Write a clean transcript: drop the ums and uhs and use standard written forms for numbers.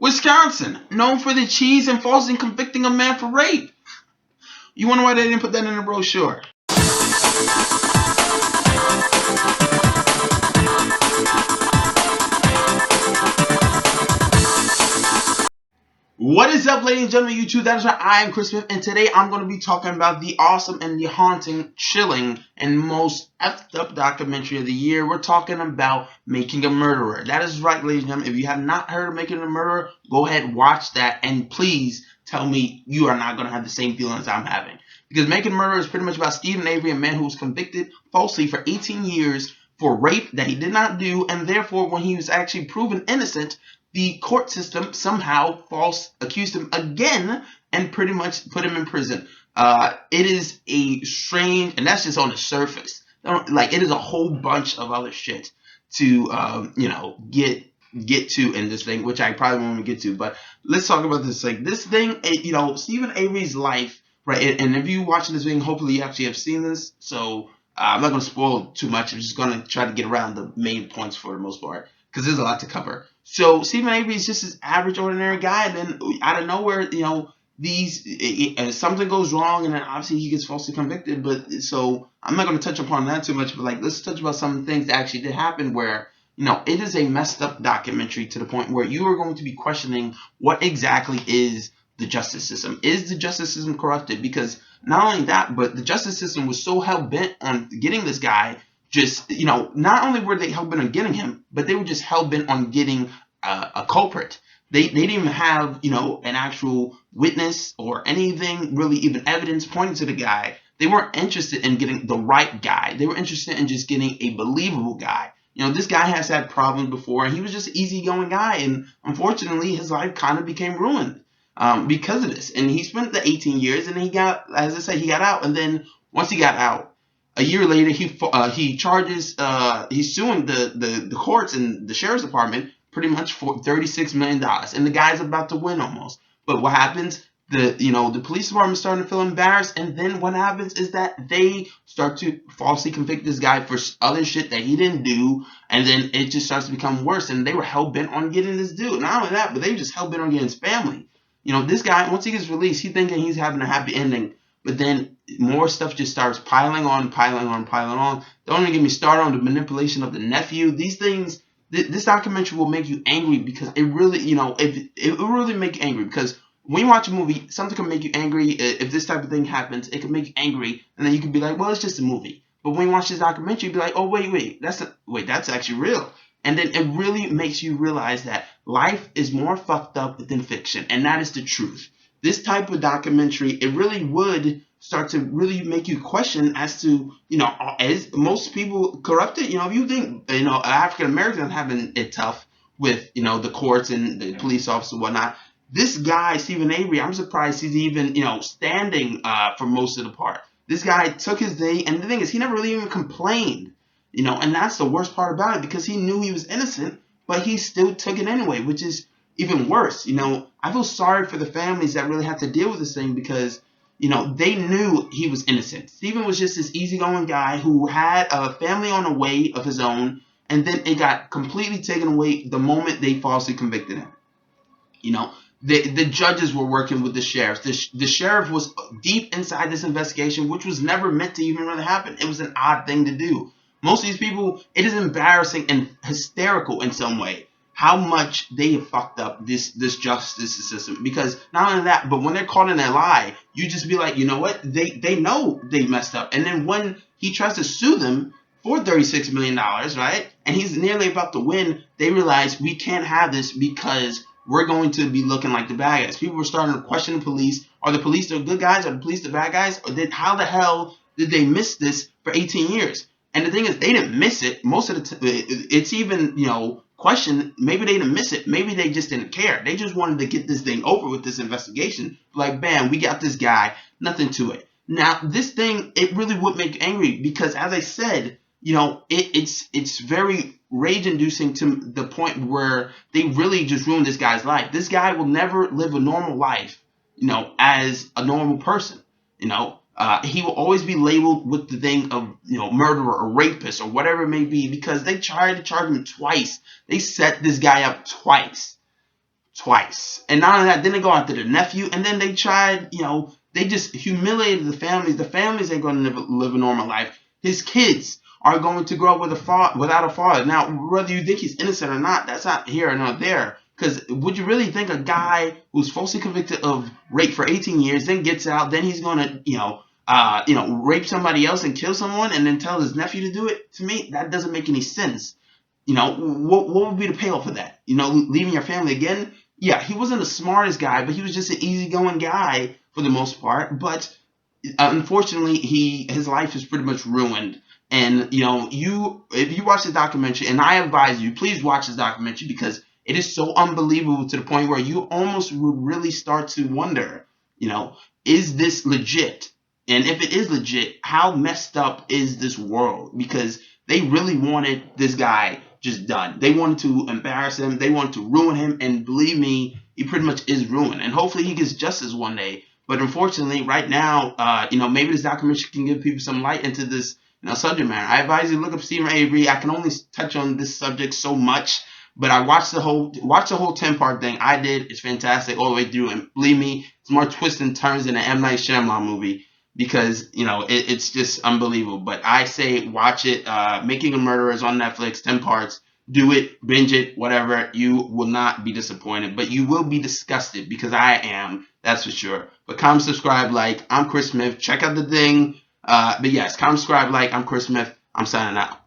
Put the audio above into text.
Wisconsin, known for the cheese and falsely convicting a man for rape. You wonder why they didn't put that in the brochure? What is up, ladies and gentlemen, YouTube? That is right. I am Chris Smith, and today I'm going to be talking about the awesome and the haunting, chilling, and most effed up documentary of the year. We're talking about Making a Murderer. That is right, ladies and gentlemen. If you have not heard of Making a Murderer, go ahead and watch that, and please tell me you are not going to have the same feelings I'm having. Because Making a Murderer is pretty much about Steven Avery, a man who was convicted falsely for 18 years for rape that he did not do, and therefore, when he was actually proven innocent, the court system somehow accused him again and pretty much put him in prison. It is a strange, and that's just on the surface. It is a whole bunch of other shit to get to in this thing, which I probably won't get to. But let's talk about this. This thing, Steven Avery's life, right? And if you watching this thing, hopefully you actually have seen this. So I'm not going to spoil too much. I'm just going to try to get around the main points for the most part, because there's a lot to cover. So Steven Avery is just this average, ordinary guy, and then out of nowhere, something goes wrong, and then obviously he gets falsely convicted. But so I'm not going to touch upon that too much, but let's touch about some things that actually did happen where, it is a messed up documentary to the point where you are going to be questioning what exactly is the justice system. Is the justice system corrupted? Because not only that, but the justice system was so hell-bent on getting this guy. Not only were they hell-bent on getting him, but they were just hell-bent on getting a culprit. They didn't even have, an actual witness or anything, really even evidence pointing to the guy. They weren't interested in getting the right guy. They were interested in just getting a believable guy. This guy has had problems before, and he was just an easygoing guy, and unfortunately, his life kind of became ruined because of this. And he spent the 18 years, and he got out, and then once he got out, a year later, he charges. He's suing the courts and the sheriff's department pretty much for $36 million, and the guy's about to win almost. But what happens? The police department starting to feel embarrassed, and then what happens is that they start to falsely convict this guy for other shit that he didn't do, and then it just starts to become worse. And they were hell bent on getting this dude. Not only that, but they were just hell bent on getting his family. This guy, once he gets released, he's thinking he's having a happy ending. But then more stuff just starts piling on. Don't even get me started on the manipulation of the nephew. These things, this documentary will make you angry because it really, it will really make you angry. Because when you watch a movie, something can make you angry. If this type of thing happens, it can make you angry. And then you can be like, well, it's just a movie. But when you watch this documentary, you'll be like, oh, wait, that's actually real. And then it really makes you realize that life is more fucked up than fiction. And that is the truth. This type of documentary, it really would start to really make you question as to, is most people corrupted? If you think, African Americans having it tough with, the courts and the police officers and whatnot, this guy, Steven Avery, I'm surprised he's even, standing for most of the part. This guy took his day, and the thing is, he never really even complained, and that's the worst part about it, because he knew he was innocent, but he still took it anyway, which is even worse. I feel sorry for the families that really have to deal with this thing because, they knew he was innocent. Steven was just this easygoing guy who had a family on the way of his own, and then it got completely taken away the moment they falsely convicted him. The judges were working with the sheriff. The sheriff was deep inside this investigation, which was never meant to even really happen. It was an odd thing to do. Most of these people, it is embarrassing and hysterical in some way how much they have fucked up this justice system. Because not only that, but when they're caught in a lie, you just be like, you know what? They know they messed up. And then when he tries to sue them for $36 million, right? And he's nearly about to win, they realize we can't have this because we're going to be looking like the bad guys. People were starting to question the police. Are the police the good guys? Are the police the bad guys? Or how the hell did they miss this for 18 years? And the thing is, they didn't miss it. Most of the time, it's even, question, maybe they didn't miss it. Maybe they just didn't care. They just wanted to get this thing over with, this investigation. Like, bam, we got this guy. Nothing to it. Now, this thing, it really would make you angry because, as I said, it's very rage-inducing to the point where they really just ruined this guy's life. This guy will never live a normal life, as a normal person, He will always be labeled with the thing of, murderer or rapist or whatever it may be, because they tried to charge him twice. They set this guy up twice twice. And not only that, then they go after the nephew, and then they tried, they just humiliated the families. The families ain't going to live a normal life. His kids are going to grow up without a father. Now, whether you think he's innocent or not, that's not here or not there. Because would you really think a guy who's falsely convicted of rape for 18 years, then gets out, then he's going to, rape somebody else and kill someone, and then tell his nephew to do it? To me, that doesn't make any sense. What would be the payoff for that? Leaving your family again? Yeah, he wasn't the smartest guy, but he was just an easygoing guy for the most part. But unfortunately, his life is pretty much ruined. And if you watch the documentary, and I advise you, please watch this documentary, because it is so unbelievable to the point where you almost would really start to wonder, is this legit? And if it is legit, how messed up is this world? Because they really wanted this guy just done. They wanted to embarrass him. They wanted to ruin him. And believe me, he pretty much is ruined. And hopefully he gets justice one day. But unfortunately, right now, maybe this documentary can give people some light into this subject matter. I advise you to look up Steven Avery. I can only touch on this subject so much, but I watched the whole 10-part thing. I did. It's fantastic all the way through. And believe me, it's more twists and turns than an M. Night Shyamalan movie, because it's just unbelievable. But I say watch it. Making a Murderer is on Netflix, 10 parts. Do it, binge it, whatever. You will not be disappointed, but you will be disgusted, because I am. That's for sure. But comment, subscribe, like. I'm Chris Smith. Check out the thing. But yes, comment, subscribe, like. I'm Chris Smith. I'm signing out.